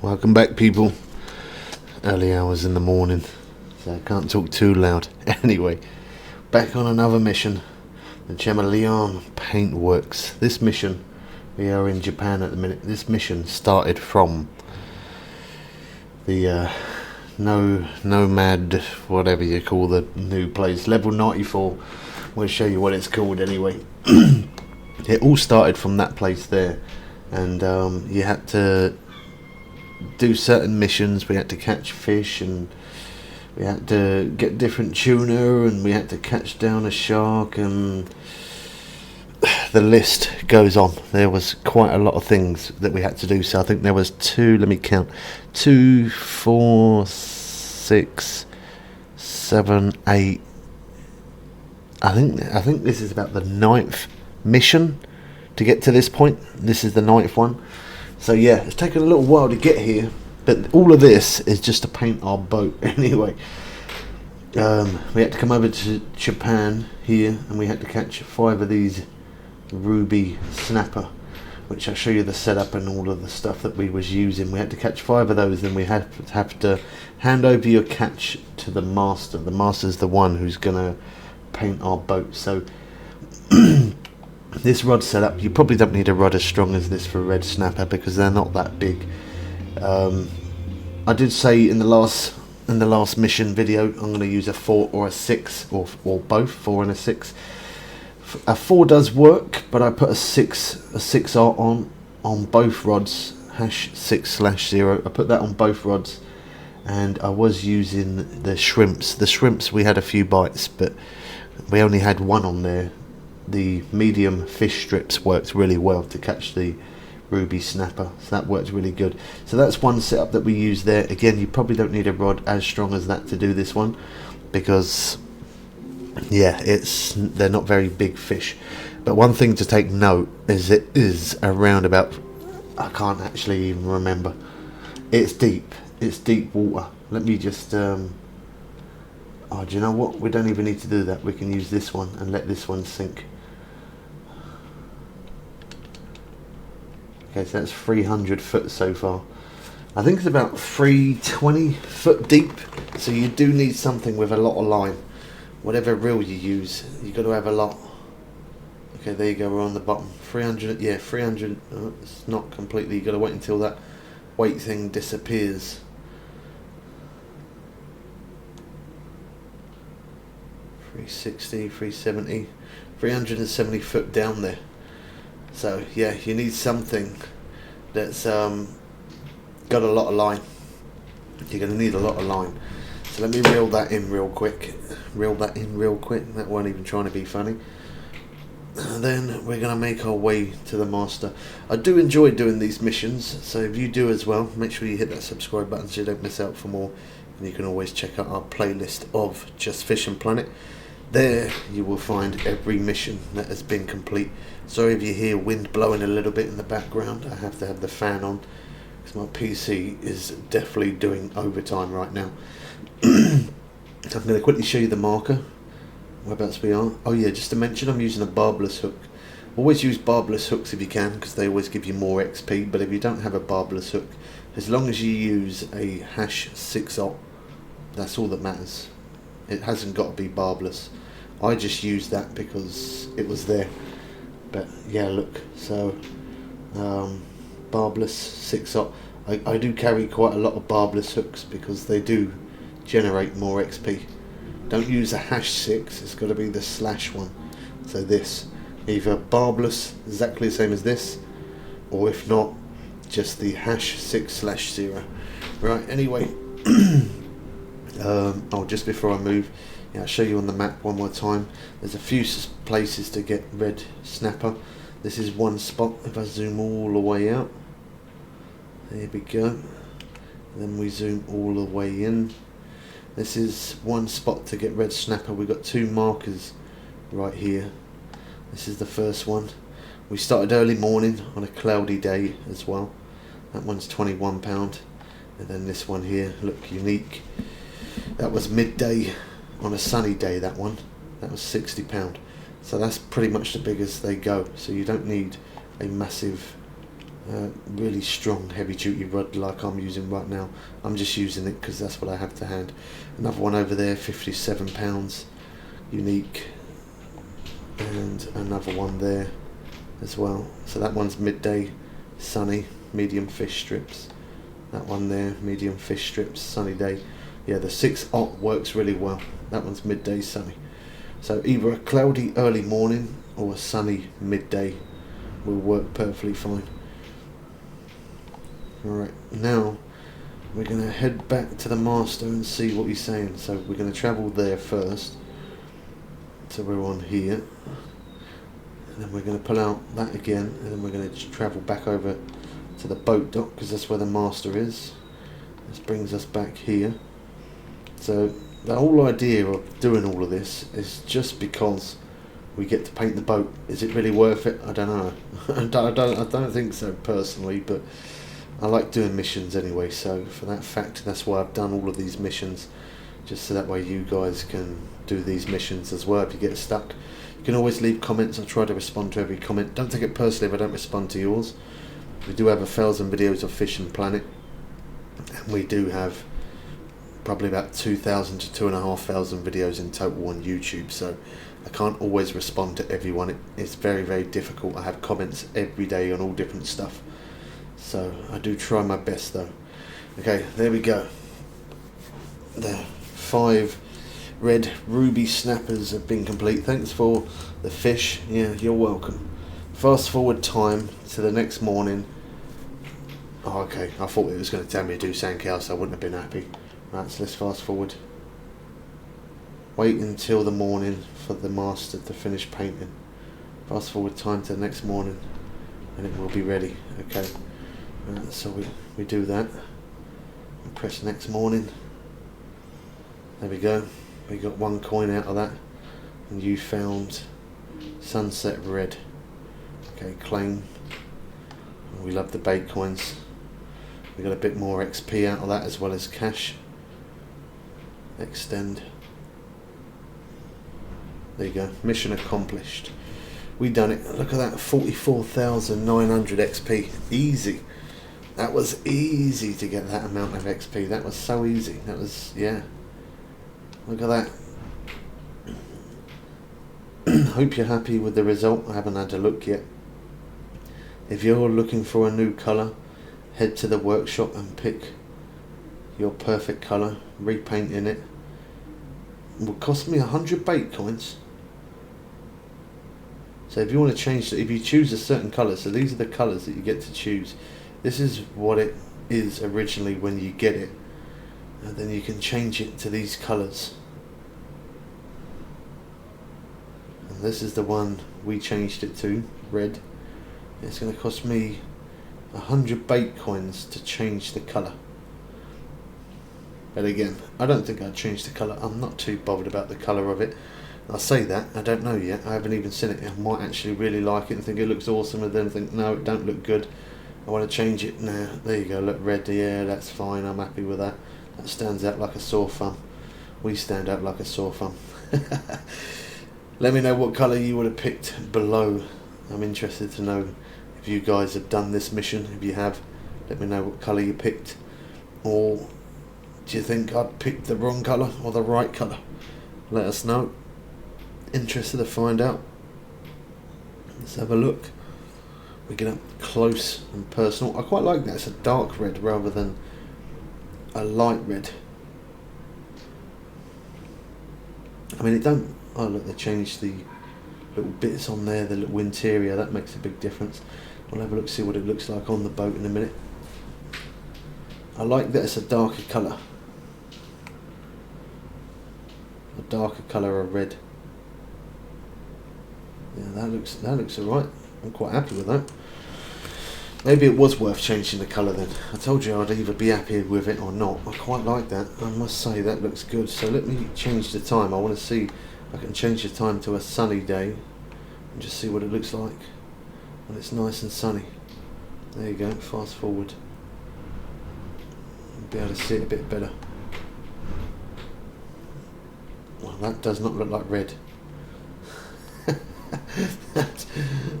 Welcome back, people. Early hours in the morning, so I can't talk too loud. Anyway, back on another mission, the CHAMAELEON Paintworks. This mission, we are in Japan at the minute. This mission started from the Nomad, whatever you call the new place, level 94. We'll show you what it's called anyway. It all started from that place there, and you had to do certain missions. We had to catch fish, and we had to get different tuna, and we had to catch down a shark, and the list goes on. There was quite a lot of things that we had to do. So I think there was let me count, 2, 4, 6, 7, 8. I think this is about the 9th mission to get to this point. This is the 9th one. So yeah, it's taken a little while to get here, but all of this is just to paint our boat anyway. We had to come over to Japan here, and we had to catch 5 of these ruby snapper, which I'll show you the setup and all of the stuff that we was using. We had to catch 5 of those, then we have to hand over your catch to the master. The master's the one who's gonna paint our boat. So this rod setup, you probably don't need a rod as strong as this for a red snapper because they're not that big. I did say in the last mission video I'm going to use a 4 or a 6, or both, 4 and a 6. A 4 does work, but I put a 6 on both rods, #6/0. I put that on both rods, and I was using the shrimps. The shrimps, we had a few bites, but we only had one on there. The medium fish strips worked really well to catch the ruby snapper, so that worked really good. So that's one setup that we use there. Again, you probably don't need a rod as strong as that to do this one, because yeah, they're not very big fish. But one thing to take note is it is around about, I can't actually even remember. It's deep water. Let me just oh, do you know what? We don't even need to do that. We can use this one and let this one sink. Okay, so that's 300 foot so far. I think it's about 320 foot deep. So you do need something with a lot of line. Whatever reel you use, you got to have a lot. Okay, there you go. We're on the bottom. 300. Yeah, 300. Oh, it's not completely. You got to wait until that weight thing disappears. 360, 370, 370 foot down there. So yeah, you need something that's got a lot of line. You're going to need a lot of line. So let me reel that in real quick. That wasn't even trying to be funny. And then we're going to make our way to the master. I do enjoy doing these missions, so if you do as well, make sure you hit that subscribe button so you don't miss out for more. And you can always check out our playlist of Just Fishing Planet. There you will find every mission that has been complete. Sorry if you hear wind blowing a little bit in the background. I have to have the fan on because my PC is definitely doing overtime right now. I'm going to quickly show you the marker. Whereabouts we are. Oh yeah, just to mention, I'm using a barbless hook. Always use barbless hooks if you can, because they always give you more XP. But if you don't have a barbless hook, as long as you use a #6/0, that's all that matters. It hasn't got to be barbless. I just used that because it was there. But yeah, look, so barbless 6/0. I do carry quite a lot of barbless hooks because they do generate more XP. Don't use a #6, it's got to be the /1. So this, either barbless, exactly the same as this, or if not, just the #6/0. Right, anyway. Oh, just before I move, yeah, I'll show you on the map one more time. There's a few places to get red snapper. This is one spot. If I zoom all the way out, there we go. And then we zoom all the way in. This is one spot to get red snapper. We've got 2 markers right here. This is the first one. We started early morning on a cloudy day as well. That one's £21. And then this one here, look, unique. That was midday on a sunny day, that one. That was £60. So that's pretty much the biggest they go. So you don't need a massive really strong heavy duty rod like I'm using right now. I'm just using it because that's what I have to hand. Another one over there, £57, unique, and another one there as well. So that one's midday, sunny, medium fish strips. That one there, medium fish strips, sunny day. Yeah, the 6/0 works really well. That one's midday, sunny. So either a cloudy early morning or a sunny midday will work perfectly fine. Alright, now we're going to head back to the master and see what he's saying. So we're going to travel there first. So we're on here. And then we're going to pull out that again. And then we're going to travel back over to the boat dock because that's where the master is. This brings us back here. So the whole idea of doing all of this is just because we get to paint the boat. Is it really worth it? I don't know. I don't think so personally, but I like doing missions anyway, so for that fact, that's why I've done all of these missions, just so that way you guys can do these missions as well if you get stuck. You can always leave comments. I try to respond to every comment. Don't take it personally if I don't respond to yours. We do have 1,000 videos of Fish and Planet, and we do have probably about 2,000 to 2,500 videos in total on YouTube, so I can't always respond to everyone. It's very, very difficult. I have comments every day on all different stuff. So I do try my best though. Okay, there we go. The 5 red ruby snappers have been complete. Thanks for the fish. Yeah, you're welcome. Fast forward time to the next morning. Oh, okay, I thought it was going to tell me to do something else. I wouldn't have been happy. Right, so let's fast forward. Wait until the morning for the master to finish painting. Fast forward time to the next morning and it will be ready. Okay. So we do that and press next morning. There we go. We got 1 coin out of that, and you found sunset red. Okay, claim. We love the bait coins. We got a bit more XP out of that as well as cash. Extend. There you go. Mission accomplished. We done it. Look at that, 44,900 XP. Easy. That was easy to get that amount of XP. That was so easy. That was, yeah. Look at that. Hope you're happy with the result. I haven't had a look yet. If you're looking for a new colour, head to the workshop and pick your perfect colour. Repainting it will cost me 100 bait coins. So if you want to change it, if you choose a certain colour, so these are the colours that you get to choose. This is what it is originally when you get it, and then you can change it to these colours. And this is the one we changed it to, red. It's going to cost me 100 bait coins to change the colour. But again, I don't think I'd change the colour. I'm not too bothered about the colour of it. I say that, I don't know yet. I haven't even seen it. I might actually really like it and think it looks awesome, and then think, no, it don't look good. I want to change it now. There you go, look, red, yeah, that's fine. I'm happy with that. That stands out like a sore thumb. We stand out like a sore thumb. Let me know what colour you would have picked below. I'm interested to know if you guys have done this mission. If you have, let me know what colour you picked. Or do you think I'd picked the wrong colour or the right colour? Let us know. Interested to find out. Let's have a look. We get up close and personal. I quite like that. It's a dark red rather than a light red. I mean, it don't. Oh look, they changed the little bits on there, the little interior. That makes a big difference. We'll have a look, see what it looks like on the boat in a minute. I like that it's a darker colour. A darker colour of red. Yeah, that looks alright. I'm quite happy with that. Maybe it was worth changing the colour then. I told you I'd either be happy with it or not. I quite like that. I must say that looks good. So let me change the time. I want to see if I can change the time to a sunny day and just see what it looks like when it's nice and sunny. There you go. Fast forward. I'll be able to see it a bit better. Well, that does not look like red.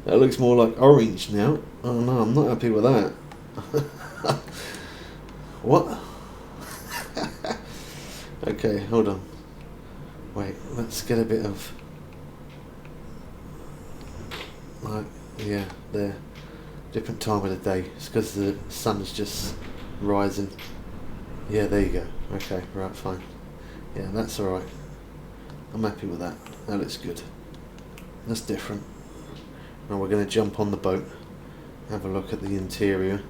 That looks more like orange now. Oh no, I'm not happy with that. What? Okay, hold on. Wait, let's get a bit of... Like, yeah, there. Different time of the day. It's because the sun's just rising. Yeah, there you go. Okay, right, fine. Yeah, that's alright. I'm happy with that. That looks good. That's different. Now we're going to jump on the boat, have a look at the interior.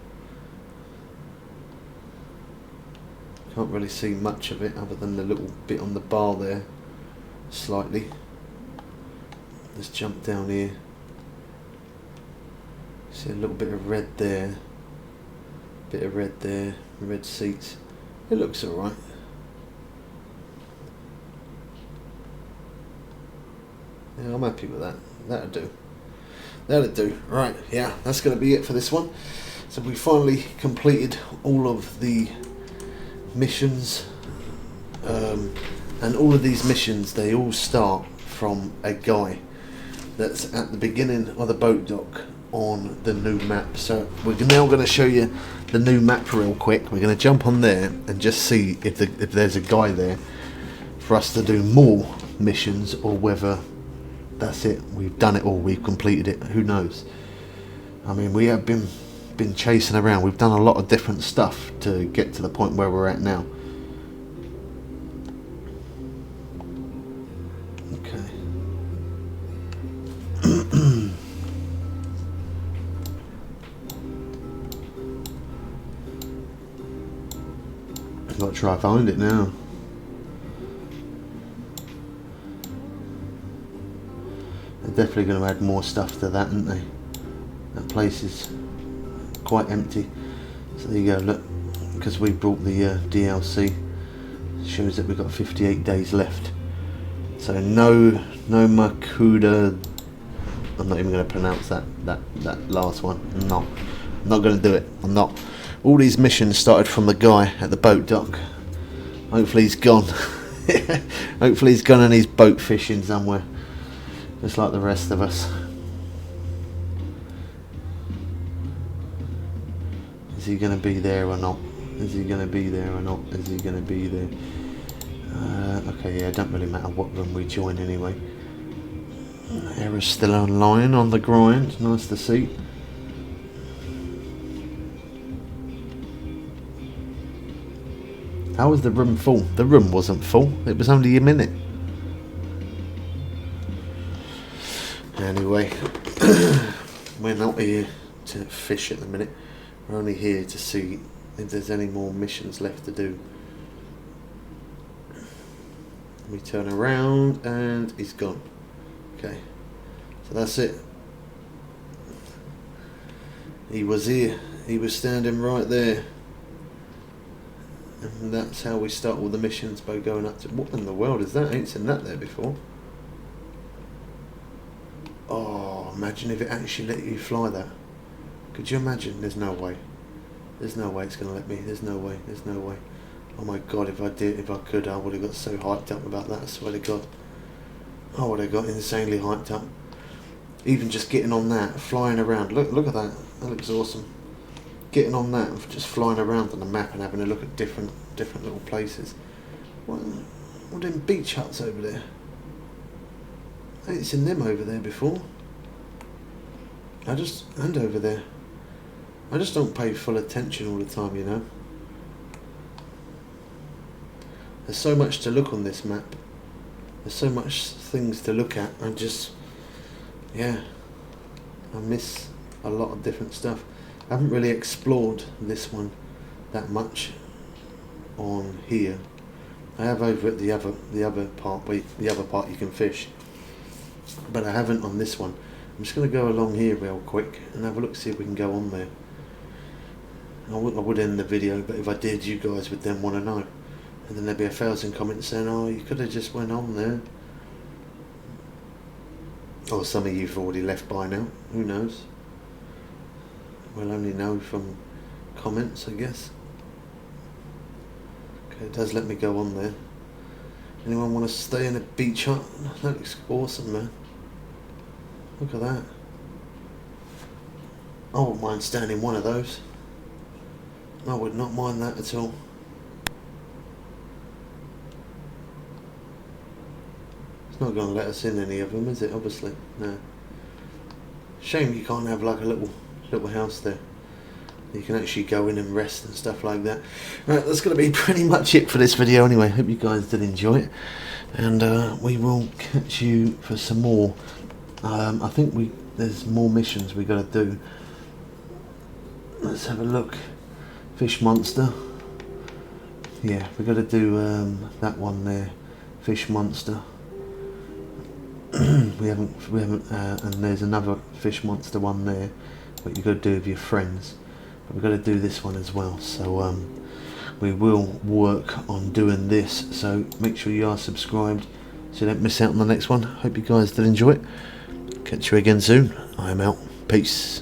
Can't really see much of it other than the little bit on the bar there, slightly. Let's jump down here. See a little bit of red there, bit of red there, red seats. It looks alright. Yeah, I'm happy with that. That'll do. That'll do. Right, yeah, that's going to be it for this one. So we finally completed all of the missions, and all of these missions, they all start from a guy that's at the beginning of the boat dock on the new map. So we're now going to show you the new map real quick. We're going to jump on there and just see if there's a guy there for us to do more missions, or whether that's it, we've done it all, we've completed it. Who knows? I mean, we have been chasing around. We've done a lot of different stuff to get to the point where we're at now. Okay. I've got to try to find it now. They're definitely going to add more stuff to that, aren't they? That place is quite empty. So there you go, look, because we brought the DLC, it shows that we've got 58 days left. So no Makuda, I'm not even going to pronounce that last one. I'm not going to do it. I'm not. All these missions started from the guy at the boat dock. Hopefully he's gone. Hopefully he's gone and he's boat fishing somewhere, just like the rest of us. Is he going to be there or not? Is he going to be there or not? Is he going to be there? Okay, yeah, it don't really matter what room we join anyway. Error's still online on the grind. Nice to see. How was the room full? The room wasn't full. It was only a minute. Anyway, we're not here to fish at the minute. We're only here to see if there's any more missions left to do. We turn around and he's gone. Okay, so that's it. He was here. He was standing right there. And that's how we start all the missions, by going up to... What in the world is that? I ain't seen that there before. Oh, imagine if it actually let you fly that. Could you imagine? There's no way. There's no way it's going to let me. There's no way. There's no way. Oh my god, if I could, I would have got so hyped up about that, I swear to god. I would have got insanely hyped up. Even just getting on that, flying around. Look at that. That looks awesome. Getting on that, just flying around on the map and having a look at different little places. What them beach huts over there? I ain't seen them over there before. And over there. I just don't pay full attention all the time, you know. There's so much to look on this map. There's so much things to look at. I miss a lot of different stuff. I haven't really explored this one that much on here. I have over at the other part you can fish, but I haven't on this one. I'm just going to go along here real quick and have a look, see if we can go on there. I would end the video, but if I did, you guys would then want to know, and then there'd be 1,000 comments saying, oh, you could have just went on there. Or some of you've already left by now, who knows. We'll only know from comments, I guess. Okay, it does let me go on there. Anyone want to stay in a beach hut? That looks awesome, man. Look at that. I wouldn't mind staying in one of those. I would not mind that at all. It's not going to let us in any of them, is it? Obviously, no. Shame you can't have like a little house there. You can actually go in and rest and stuff like that. Right, that's going to be pretty much it for this video anyway. Hope you guys did enjoy it. And we will catch you for some more. I think there's more missions we got to do. Let's have a look. Fish monster. Yeah, we got to do that one there. Fish monster. we haven't, and there's another fish monster one there, what you got to do with your friends. But we've got to do this one as well. So we will work on doing this. So make sure you are subscribed so you don't miss out on the next one. Hope you guys did enjoy it. Catch you again soon. I am out. Peace.